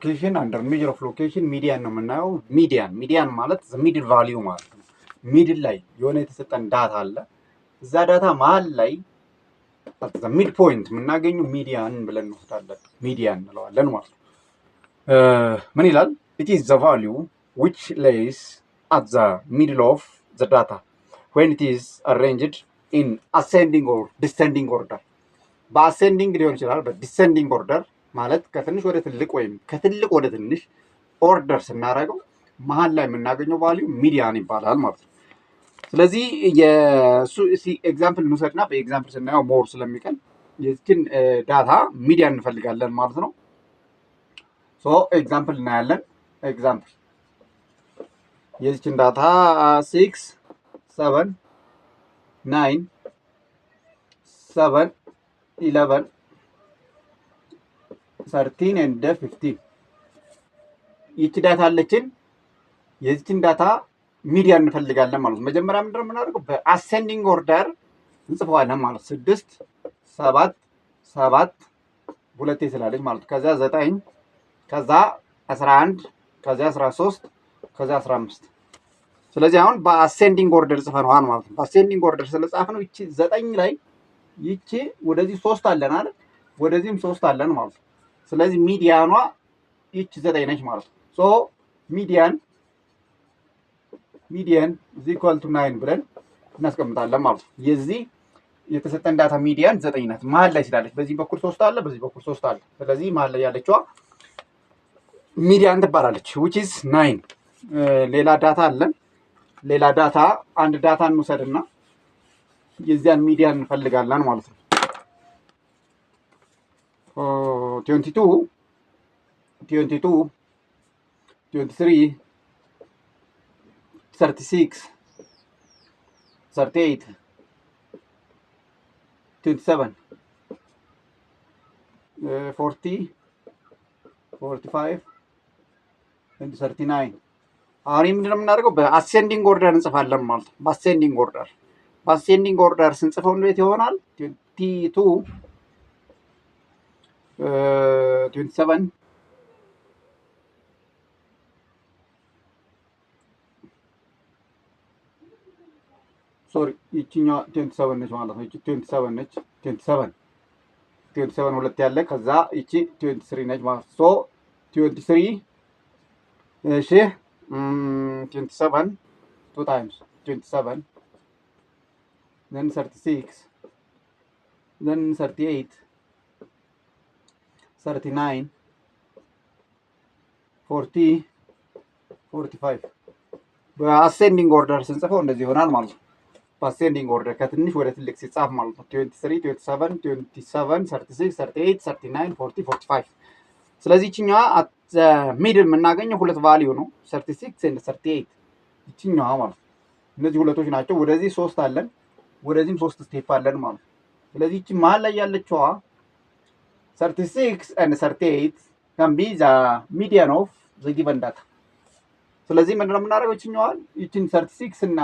ሎኬሽን አንደር ሜጀር ኦፍ ሎኬሽን ሚዲያን ነው የምናየው። ሚዲያን ማለት ሚድል ቫሊዩ ማለት ነው። ሚድል ላይ የሆነ የተሰጠን ዳታ አለ። እዛ ዳታ መሀል ላይ ሚድ ፖይንት የምናገኘው ሚዲያን ብለን እንወስዳለን። ሚዲያን እንለዋለን ማለት ነው። ምን ይላል? ኢት ኢዝ ዘ ቫሊዩ ዊች ሌይስ አት ዘ ሚድል ኦፍ ዘ ዳታ ዌን ኢት ኢዝ አሬንጅድ ኢን አሴንዲንግ ኦር ዲሰንዲንግ ኦርደር። በአሴንዲንግ ሊሆን ይችላል፣ በዲሰንዲንግ ኦርደር ማለት ከትንሽ ወደ ትልቅ ወይም ከትልቅ ወደ ትንሽ ኦርደር ስናደርገው መሀል ላይ የምናገኘው ቫሊዩ ሚዲያን ይባላል ማለት ነው። ስለዚህ የሱ ኤግዛምፕል እንውሰድና በኤግዛምፕል ስናየው ሞር ስለሚቀል የዚችን ዳታ ሚዲያን እንፈልጋለን ማለት ነው። ሶ ኤግዛምፕል እናያለን። ኤግዛምፕል የዚችን ዳታ 6 7 9 7 11 13 and 15 ይቺ ዳታ አለችን። የዚችን ዳታ ሚዲያን እንፈልጋለን ማለት ነው። መጀመሪያ ምንድነው የምናደርገው? በአሴንዲንግ ኦርደር እንጽፈዋለን ማለት 6 7 7 ሁለቴ ስላለች ማለት ከዛ 9 ከዛ 11 ከዛ 13 ከዛ 15። ስለዚህ አሁን በአሴንዲንግ ኦርደር ጽፈነዋል ማለት ነው። በአሴንዲንግ ኦርደር ስለጻፍነው ይቺ 9 ላይ ይቺ ወደዚህ 3 አለን አይደል? ወደዚህም 3 አለን ማለት ነው። ስለዚህ ሚዲያኗ ይቺ 9 ነች ማለት ነው። ሶ ሚዲያን is equal to 9 ብለን እናስቀምጣለን ማለት ነው። የዚህ የተሰጠን ዳታ ሚዲያን 9 ናት። መሀል ላይ ስላለች በዚህ በኩል 3 አለ፣ በዚህ በኩል 3 አለ። ስለዚህ መሀል ላይ ያለችዋ ሚዲያን ትባላለች which is 9። ሌላ ዳታ አለን። ሌላ ዳታ አንድ ዳታ እንውሰድና የዚያን ሚዲያን እንፈልጋለን ማለት ነው። 22 23 36 38 27 40 45 and 39። አሁን ምንድነው የምናደርገው? በአሴንዲንግ ኦርደር እንጽፋለን ማለት ነው። በአሴንዲንግ ኦርደር ስንጽፈው እንዴት ይሆናል? 22 27 ሶሪ ይቺኛዋ 27 ነች ማለት ነው። ይቺ 27 ነች። 27 ሁለት ያለ ከዛ ይቺ 23 ነች ማለት ሶ 23 እሺ 27 2 times 27 then 36 then 38 39 40 45 በአሴንዲንግ ኦርደር ስንጽፈው እንደዚህ ይሆናል ማለት ነው። በአሴንዲንግ ኦርደር ከትንሽ ወደ ትልቅ ሲጻፍ ማለት ነው። 23 27 27 36 38 39 40 45። ስለዚህ ይችኛዋ ሚድል የምናገኘው ሁለት ቫልዩ ነው 36 and 38 ይችኛዋ ማለት ነው። እነዚህ ሁለቶች ናቸው። ወደዚህ 3 አለን፣ ወደዚህም 3 ስቴፕ አለን ማለት ነው። ስለዚህ ይቺ መሀል ላይ ያለችዋ 36 and 38 can be the median of the given data። ስለዚህ ምንድነው የምናደርገው? ይችን 36 እና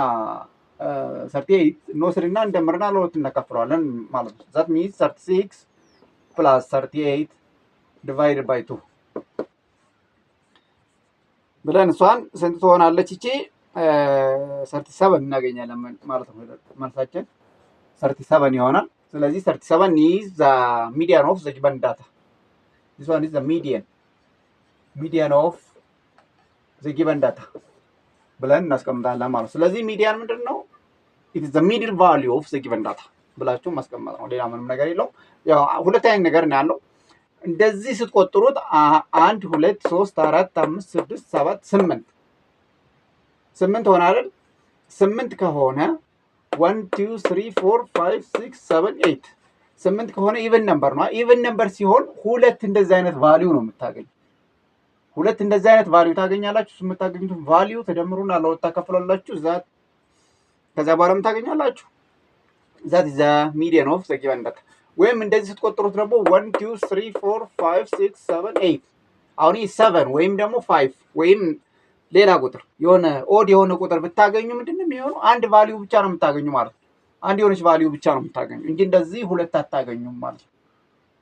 38 እንወስድና እንደምርና ለሁለት እናካፍለዋለን ማለት ነው። that means 36 plus 38 divided by 2 ብለን እሷን ስንት ትሆናለች? ይቺ 37 እናገኛለን ማለት ነው። መልሳችን 37 ይሆናል። ስለዚህ 37 is the median of the given data። this one is the median of the given data ብለን እናስቀምጣለን ማለት ነው። ስለዚህ ሚዲያን ምንድን ነው? it is the middle value of the given data ብላችሁ ማስቀመጥ ነው። ሌላ ምንም ነገር የለውም። ያው ሁለት አይነት ነገር ነው ያለው። እንደዚህ ስትቆጥሩት 1 2 3 4 5 6 7 8 ሆነ አይደል? 8 ከሆነ 1 2 3 4 5 6 7 8 8 ከሆነ ኢቨን ነምበር ነው። ኢቨን ነምበር ሲሆን ሁለት እንደዚህ አይነት ቫልዩ ነው የምታገኙ። ሁለት እንደዚህ አይነት ቫልዩ ታገኛላችሁ። የምታገኙት ቫልዩ ተደምሩና ለሁለት ታከፍላላችሁ። ከዛ በኋላ ታገኛላችሁ that is the median of the given data። ወይም እንደዚህ ስትቆጥሩት ደግሞ 1 2 3 4 5 6 7 8 አሁን 7 ወይም ደግሞ 5 ወይም ሌላ ቁጥር የሆነ ኦድ የሆነ ቁጥር ብታገኙ ምንድነው የሚሆነው? አንድ ቫልዩ ብቻ ነው የምታገኙ ማለት ነው። አንድ የሆነች ቫልዩ ብቻ ነው የምታገኙ እንጂ እንደዚህ ሁለት አታገኙም ማለት ነው።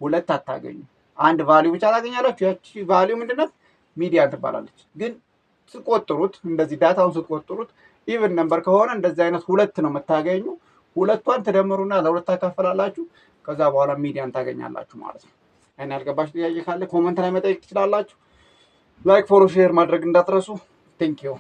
ሁለት አታገኙ፣ አንድ ቫልዩ ብቻ ታገኛላችሁ። ያቺ ቫልዩ ምንድነው? ሚዲያን ትባላለች። ግን ስትቆጥሩት እንደዚህ ዳታውን ስትቆጥሩት ኢቭን ነምበር ከሆነ እንደዚህ አይነት ሁለት ነው የምታገኙ። ሁለቷን ትደምሩና ለሁለት ታካፈላላችሁ። ከዛ በኋላ ሚዲያን ታገኛላችሁ ማለት ነው። አይን ያልገባችሁ ጥያቄ ካለ ኮመንት ላይ መጠየቅ ትችላላችሁ። ላይክ፣ ፎሎ፣ ሼር ማድረግ እንዳትረሱ። ቴንክ ዩ